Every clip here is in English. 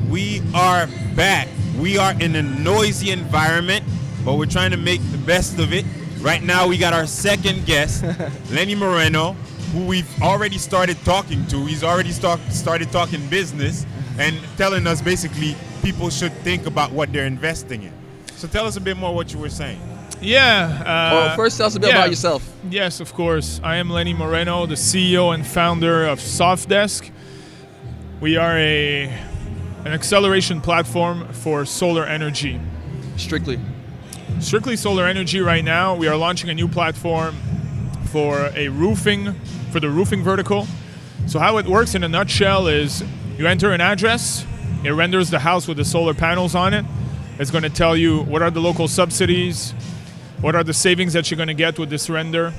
We are back. We are in a noisy environment, but we're trying to make the best of it. Right now, we got our second guest, Lennie Moreno, who we've already started talking to. He's already started talking business and telling us basically people should think about what they're investing in. So tell us a bit more what you were saying. Yeah. Well, first tell us a bit about yourself. Yes, of course. I am Lennie Moreno, the CEO and founder of Sofdesk. We are an acceleration platform for solar energy. Strictly solar energy right now. We are launching a new platform for the roofing vertical. So how it works in a nutshell is you enter an address, it renders the house with the solar panels on it. It's going to tell you what are the local subsidies, what are the savings that you're going to get with this render,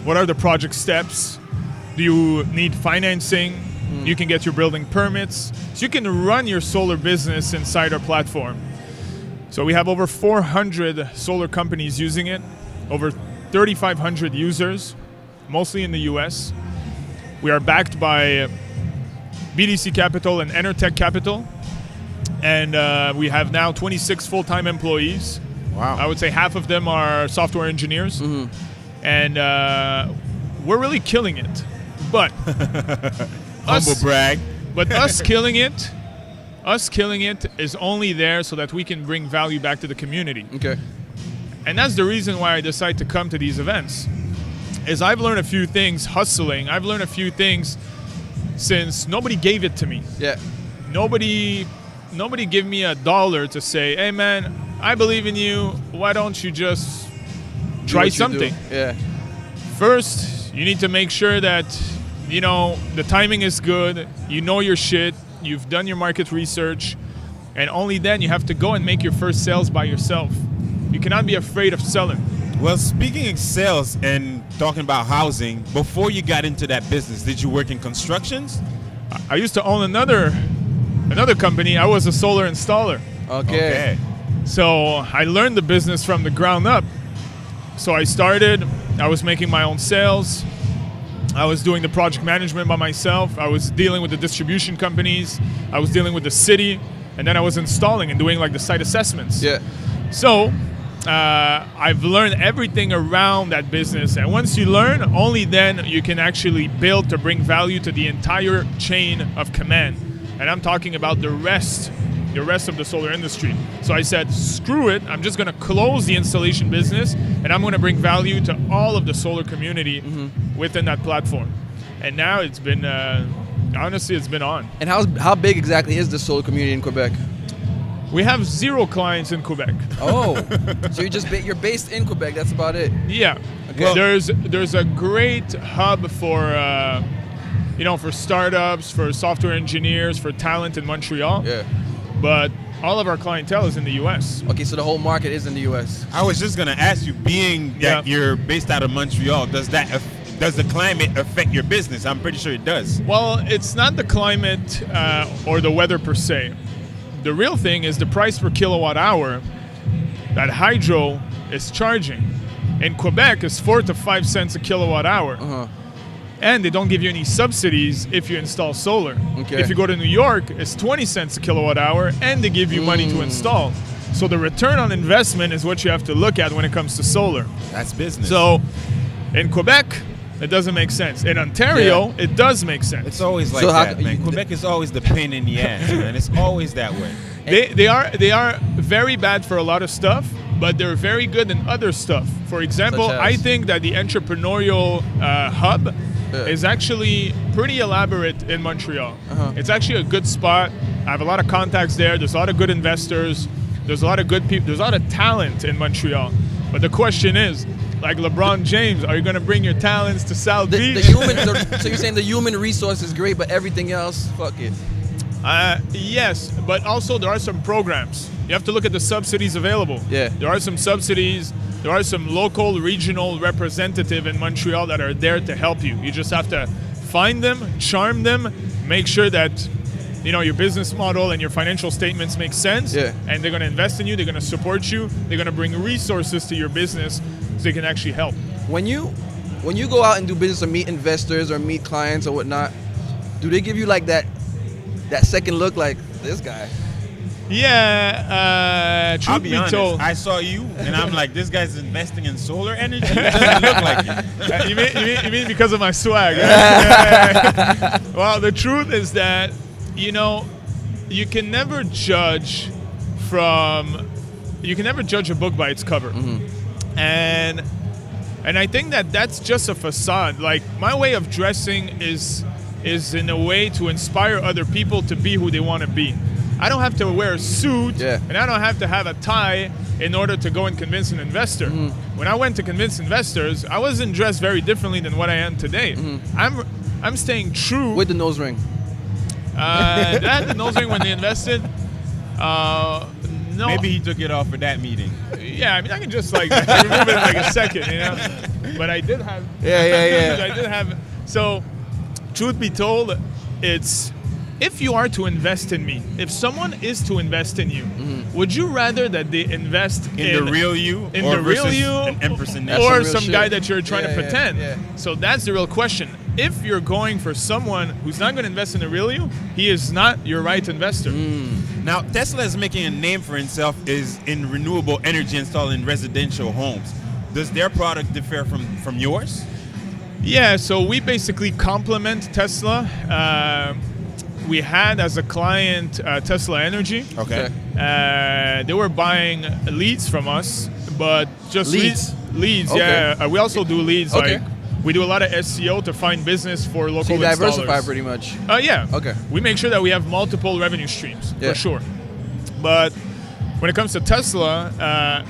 what are the project steps, do you need financing, you can get your building permits. So you can run your solar business inside our platform. So we have over 400 solar companies using it, over 3,500 users, mostly in the US. We are backed by BDC Capital and Enertech Capital. And we have now 26 full-time employees. Wow. I would say half of them are software engineers. And we're really killing it. But humble brag. But us killing it is only there so that we can bring value back to the community. Okay. And that's the reason why I decided to come to these events. Is I've learned a few things hustling. I've learned a few things since nobody gave it to me. Yeah. Nobody give me $1 to say, hey man, I believe in you. Why don't you just try something? Yeah. First, you need to make sure that, the timing is good. You know your shit. You've done your market research. And only then you have to go and make your first sales by yourself. You cannot be afraid of selling. Well, speaking of sales and talking about housing, before you got into that business, did you work in constructions? I used to own another company. I was a solar installer. Okay. So I learned the business from the ground up. So I was making my own sales. I was doing the project management by myself. I was dealing with the distribution companies. I was dealing with the city. And then I was installing and doing like the site assessments. Yeah. So I've learned everything around that business. And once you learn, only then you can actually build to bring value to the entire chain of command. And I'm talking about the rest of the solar industry. So I said, screw it. I'm just going to close the installation business and I'm going to bring value to all of the solar community within that platform. And now it's been, honestly, it's been on. And how big exactly is the solar community in Quebec? We have 0 clients in Quebec. Oh, so you're based in Quebec. That's about it. Yeah. Okay. Well, there's a great hub for for startups, for software engineers, for talent in Montreal. Yeah. But all of our clientele is in the U.S. Okay, so the whole market is in the U.S. I was just gonna ask you, being that you're based out of Montreal, does the climate affect your business? I'm pretty sure it does. Well, it's not the climate or the weather per se. The real thing is the price per kilowatt hour that hydro is charging. In Quebec, is 4 to 5 cents a kilowatt hour. And they don't give you any subsidies if you install solar. Okay. If you go to New York, it's 20 cents a kilowatt hour, and they give you money to install. So the return on investment is what you have to look at when it comes to solar. That's business. So in Quebec, it doesn't make sense. In Ontario, it does make sense. It's always like that, man. Quebec is always the pain in the ass, man. It's always that way. They are very bad for a lot of stuff, but they're very good in other stuff. For example, I think that the entrepreneurial hub is actually pretty elaborate in Montreal. It's actually a good spot. I have a lot of contacts there. There's a lot of good investors. There's a lot of good people. There's a lot of talent in Montreal. But the question is, like LeBron James, are you going to bring your talents to South Beach? So you're saying the human resource is great, but everything else, fuck it. Yes, but also there are some programs. You have to look at the subsidies available. Yeah. There are some subsidies. There are some local, regional representative in Montreal that are there to help you. You just have to find them, charm them, make sure that your business model and your financial statements make sense. Yeah. And they're going to invest in you. They're going to support you. They're going to bring resources to your business so they can actually help. When you go out and do business or meet investors or meet clients or whatnot, do they give you like that second look, like, This guy. Yeah, I'll truth be be honest. told, I saw you, and I'm like, this guy's investing in solar energy. It doesn't look like it. you mean because of my swag? Right? Yeah. Well, the truth is that you can never judge a book by its cover, and I think that that's just a facade. Like, my way of dressing is in a way to inspire other people to be who they want to be. I don't have to wear a suit, and I don't have to have a tie in order to go and convince an investor. When I went to convince investors, I wasn't dressed very differently than what I am today. I'm staying true. With the nose ring. They had the nose ring when they invested. No. Maybe he took it off for that meeting. Yeah, I mean, I can just like remove it in like a second, But I did have. Yeah. I did have. So, truth be told, it's. If you are to invest in me, if someone is to invest in you, would you rather that they invest In the real you, in or the real versus you, an impersonation? or some real some guy shit. that you're trying to pretend? Yeah. So that's the real question. If you're going for someone who's not going to invest in the real you, he is not your right investor. Now, Tesla is making a name for itself is in renewable energy installed in residential homes. Does their product differ from yours? Yeah, so we basically complement Tesla. We had as a client Tesla Energy. Okay. They were buying leads from us, but just Leads? Leads, Okay. yeah. We also do leads. Okay. Like, we do a lot of SEO to find business for So local you diversify installers. pretty much. Yeah. Okay. We make sure that we have multiple revenue streams, Yeah. for sure. But when it comes to Tesla,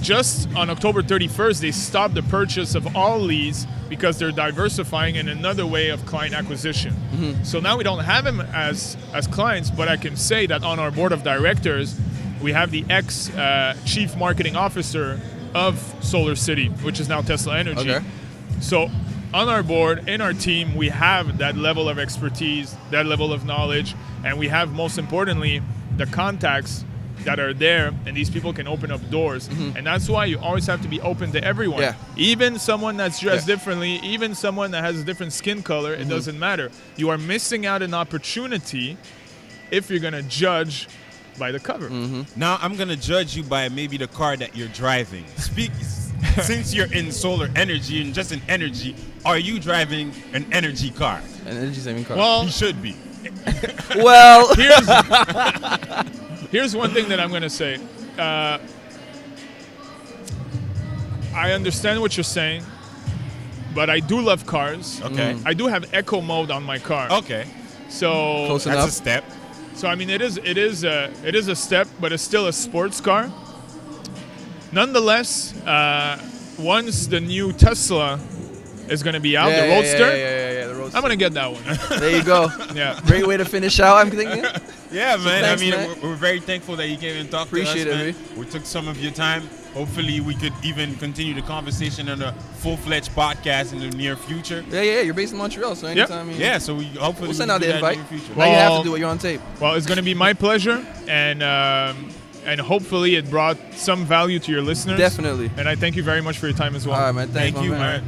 just on October 31st, they stopped the purchase of all leads because they're diversifying in another way of client acquisition. So now we don't have them as clients, but I can say that on our board of directors, we have the ex-chief marketing officer of Solar City, which is now Tesla Energy. Okay. So on our board, in our team, we have that level of expertise, that level of knowledge, and we have, most importantly, the contacts that are there, and these people can open up doors. And that's why you always have to be open to everyone. Yeah. Even someone that's dressed differently, even someone that has a different skin color, it doesn't matter. You are missing out an opportunity if you're going to judge by the cover. Now, I'm going to judge you by maybe the car that you're driving. Since you're in solar energy and just in energy, are you driving an energy car? An energy saving car. Well, You should be. well, here's one thing that I'm going to say. I understand what you're saying, but I do love cars. Okay. I do have eco mode on my car. Okay. So Close That's enough. a step. So I mean, it is a step, but it's still a sports car. Nonetheless, once the new Tesla is going to be out, the Roadster, Yeah, the Roadster. I'm going to get that one. There you go. Yeah. Great way to finish out, I'm thinking. Yeah, man. thanks, I mean, man. we're very thankful that you came and talked Appreciate to us, it, man. We took some of your time. Hopefully, we could even continue the conversation on a full-fledged podcast in the near future. Yeah. You're based in Montreal, so anytime. Yeah, so we hopefully We'll send we out can the do that in invite. the future. Now you have Well- to do it. You're on tape. Well, it's going to be my pleasure, and hopefully it brought some value to your listeners. Definitely. And I thank you very much for your time as well. All right, man. Thanks, Thank my you, man. man.